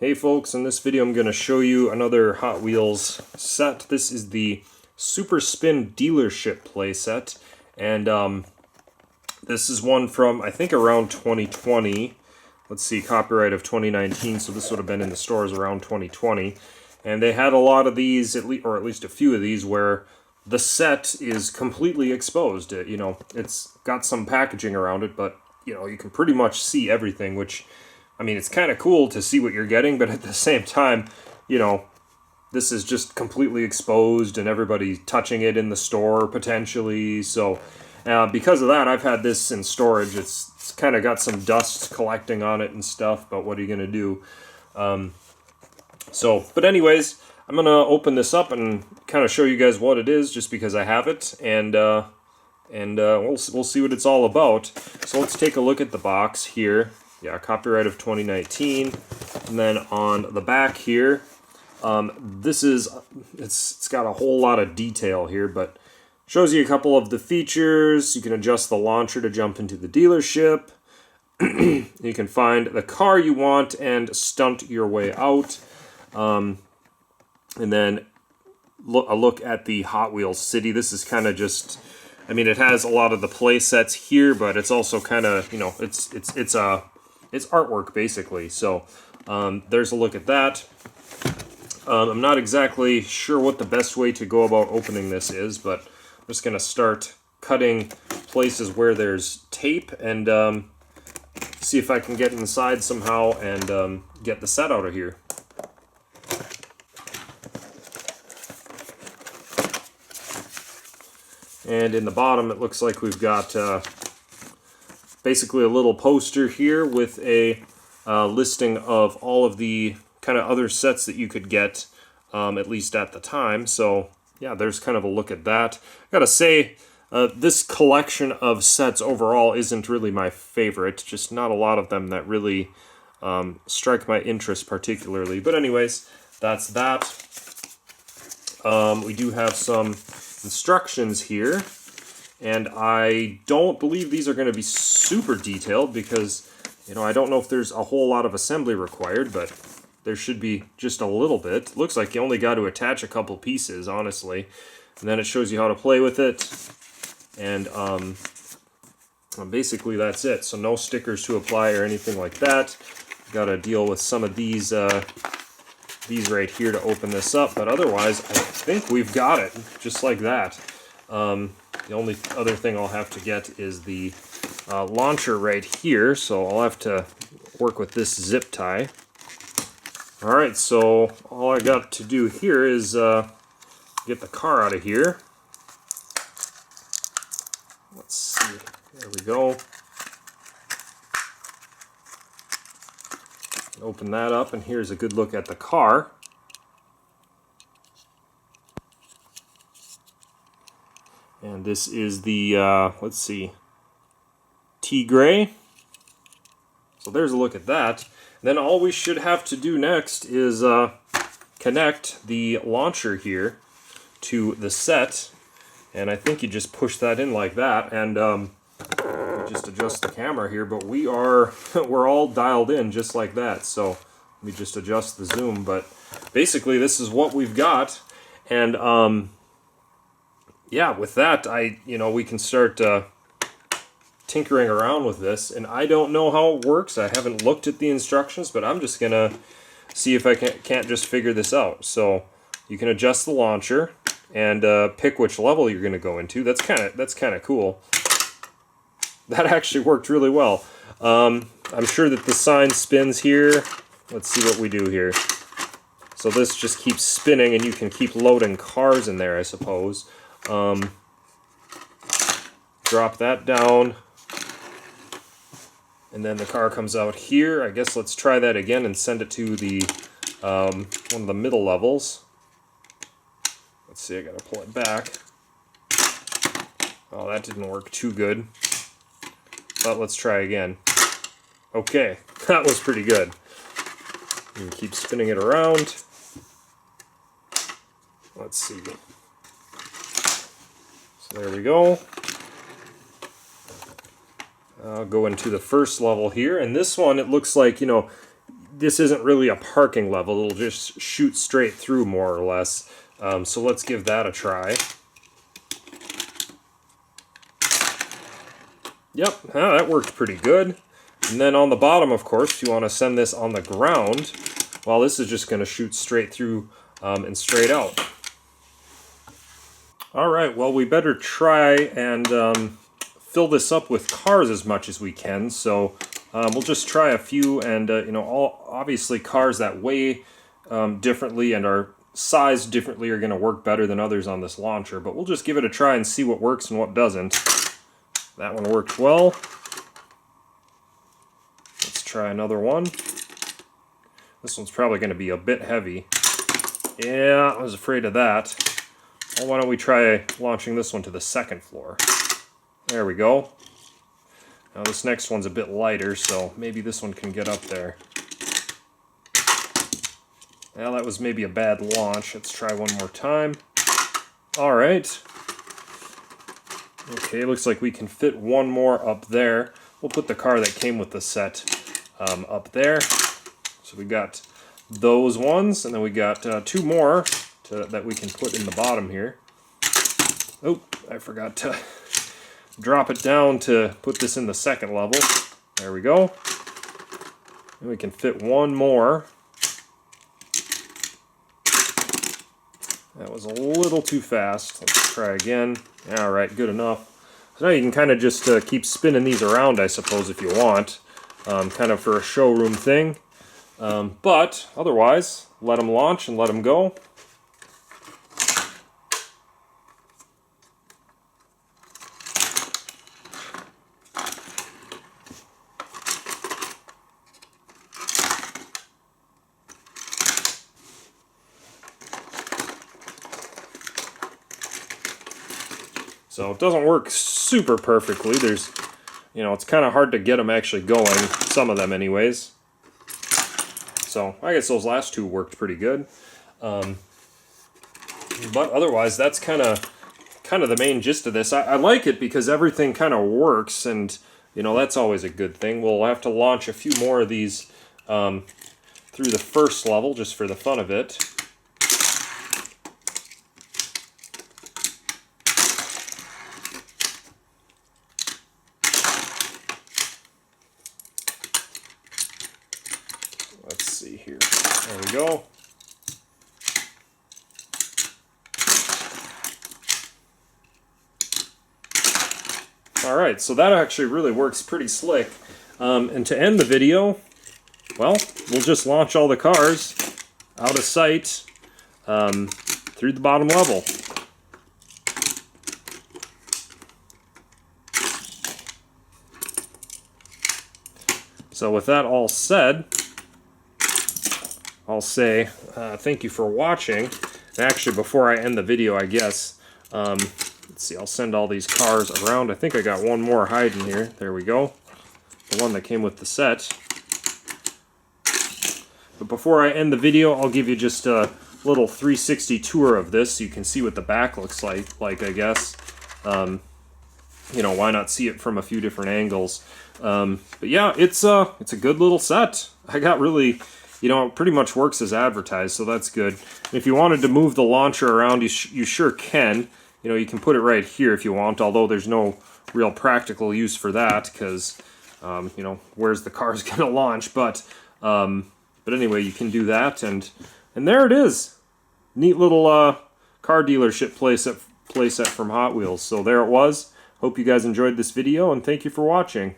Hey folks, in this video I'm going to show you another Hot Wheels set. This is the Super Spin Dealership playset, and this is one from I think around 2020. Let's see, copyright of 2019, so this would have been in the stores around 2020. And they had a lot of these, or at least a few of these, where the set is completely exposed. It's got some packaging around it, but you can pretty much see everything, which, I mean, it's kind of cool to see what you're getting, but at the same time, this is just completely exposed and everybody's touching it in the store potentially. So because of that, I've had this in storage. It's kind of got some dust collecting on it and stuff, but what are you going to do? But anyways, I'm going to open this up and kind of show you guys what it is just because I have it, and we'll see what it's all about. So let's take a look at the box here. Yeah, copyright of 2019. And then on the back here, it's got a whole lot of detail here, but shows you a couple of the features. You can adjust the launcher to jump into the dealership. You can find the car you want and stunt your way out. And then a look at the Hot Wheels City. This is kind of just, I mean, it has a lot of the play sets here, but it's also kind of, it's artwork basically. So there's a look at that. I'm not exactly sure what the best way to go about opening this is, but I'm just going to start cutting places where there's tape and see if I can get inside somehow and get the set out of here. And in the bottom, it looks like we've got basically a little poster here with a listing of all of the kind of other sets that you could get, at least at the time. So yeah, there's kind of a look at that. I gotta say, this collection of sets overall isn't really my favorite. Just not a lot of them that really strike my interest particularly. But anyways, that's that. We do have some instructions here, and I don't believe these are going to be super detailed because, I don't know if there's a whole lot of assembly required, but there should be just a little bit. Looks like you only got to attach a couple pieces, honestly, and then it shows you how to play with it, and basically that's it. So no stickers to apply or anything like that. Got to deal with some of these right here to open this up, but otherwise I think we've got it just like that. The only other thing I'll have to get is the launcher right here, so I'll have to work with this zip tie. Alright, so all I got to do here is get the car out of here. Let's see, there we go. Open that up, and here's a good look at the car. And this is the, let's see, T-Gray. So there's a look at that. Then all we should have to do next is connect the launcher here to the set. And I think you just push that in like that, and just adjust the camera here, but we're all dialed in just like that. So let me just adjust the zoom, but basically this is what we've got. And yeah, with that, we can start tinkering around with this, and I don't know how it works. I haven't looked at the instructions, but I'm just gonna see if I can't just figure this out. So you can adjust the launcher and pick which level you're gonna go into. That's kind of cool. That actually worked really well. I'm sure that the sign spins here. Let's see what we do here. So this just keeps spinning, and you can keep loading cars in there, I suppose. Drop that down, and then the car comes out here. I guess let's try that again and send it to the one of the middle levels. Let's see, I gotta pull it back. Oh, that didn't work too good. But let's try again. Okay, that was pretty good. You can keep spinning it around. Let's see. So there we go. I'll go into the first level here, and this one, it looks like, this isn't really a parking level. It'll just shoot straight through more or less. So let's give that a try. Yep, that worked pretty good. And then on the bottom, of course, if you want to send this on the ground, well, this is just going to shoot straight through and straight out. All right, well, we better try and fill this up with cars as much as we can. So we'll just try a few, and you know, obviously cars that weigh differently and are sized differently are going to work better than others on this launcher. But we'll just give it a try and see what works and what doesn't. That one worked well. Let's try another one. This one's probably going to be a bit heavy. Yeah, I was afraid of that. Well, why don't we try launching this one to the second floor? There we go. Now this next one's a bit lighter, so maybe this one can get up there. Well, that was maybe a bad launch. Let's try one more time. All right. Okay, looks like we can fit one more up there. We'll put the car that came with the set up there. So we got those ones, and then we got two more that we can put in the bottom here. Oh, I forgot to drop it down to put this in the second level. There we go. And we can fit one more. That was a little too fast. Let's try again. All right, good enough. So now you can kind of just keep spinning these around, I suppose, if you want. Kind of for a showroom thing. But otherwise, let them launch and let them go. So it doesn't work super perfectly. There's, you know, it's kind of hard to get them actually going, some of them anyways. So I guess those last two worked pretty good. But otherwise, that's kind of the main gist of this. I like it because everything kind of works, and, you know, that's always a good thing. We'll have to launch a few more of these through the first level, just for the fun of it. Let's see here. There we go. All right, so that actually really works pretty slick. And to end the video, well, we'll just launch all the cars out of sight through the bottom level. So with that all said, I'll say thank you for watching. And actually, before I end the video, I guess, let's see, I'll send all these cars around. I think I got one more hiding here. There we go. The one that came with the set. But before I end the video, I'll give you just a little 360 tour of this so you can see what the back looks like, I guess. You know, why not see it from a few different angles? But yeah, it's a good little set. I got really, you know, it pretty much works as advertised, so that's good. And if you wanted to move the launcher around, you sure can. You know, you can put it right here if you want, although there's no real practical use for that because, you know, where's the car's going to launch? But anyway, you can do that, and there it is. Neat little car dealership playset from Hot Wheels. So there it was. Hope you guys enjoyed this video, and thank you for watching.